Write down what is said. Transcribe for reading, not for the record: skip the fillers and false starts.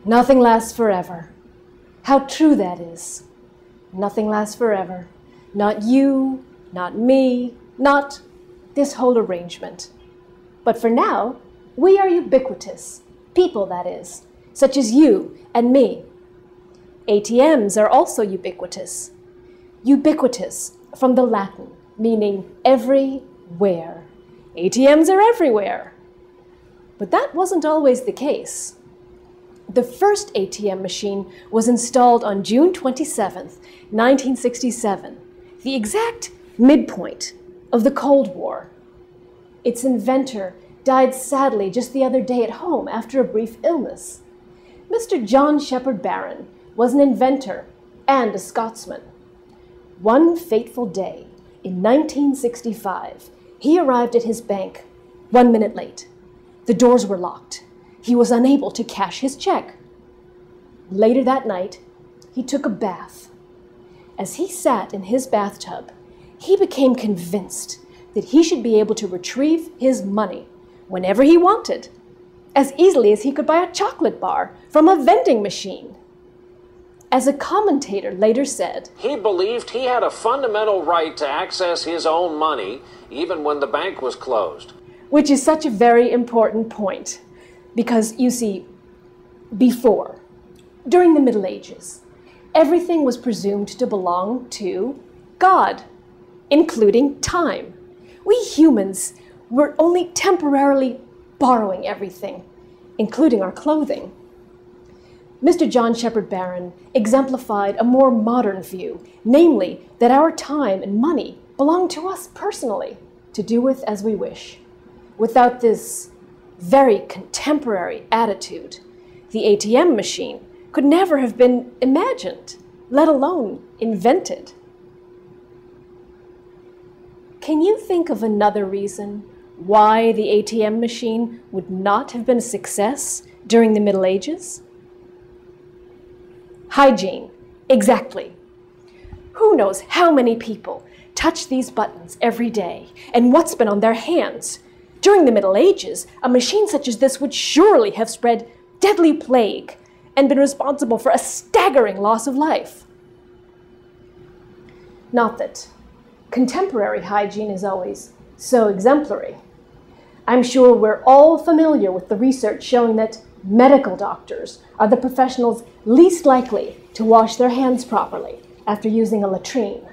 Nothing lasts forever. How true that is. Nothing lasts forever. Not you, not me, not this whole arrangement. But for now, we are ubiquitous. People, that is, such as you and me. ATMs are also ubiquitous. Ubiquitous from the Latin, meaning everywhere. ATMs are everywhere. But that wasn't always the case. The first ATM machine was installed on June 27th, 1967, the exact midpoint of the Cold War. Its inventor died sadly just the other day at home after a brief illness. Mr. John Shepherd-Barron was an inventor and a Scotsman. One fateful day in 1965, he arrived at his bank 1 minute late. The doors were locked. He was unable to cash his check. Later that night, he took a bath. As he sat in his bathtub, he became convinced that he should be able to retrieve his money whenever he wanted, as easily as he could buy a chocolate bar from a vending machine. As a commentator later said, he believed he had a fundamental right to access his own money even when the bank was closed. Which is such a very important point. Because, you see, before, during the Middle Ages, everything was presumed to belong to God, including time. We humans were only temporarily borrowing everything, including our clothing. Mr. John Shepherd-Barron exemplified a more modern view, namely that our time and money belong to us personally, to do with as we wish. Without this very contemporary attitude, the ATM machine could never have been imagined, let alone invented. Can you think of another reason why the ATM machine would not have been a success during the Middle Ages? Hygiene, exactly. Who knows how many people touch these buttons every day and what's been on their hands? During the Middle Ages, a machine such as this would surely have spread deadly plague and been responsible for a staggering loss of life. Not that contemporary hygiene is always so exemplary. I'm sure we're all familiar with the research showing that medical doctors are the professionals least likely to wash their hands properly after using a latrine.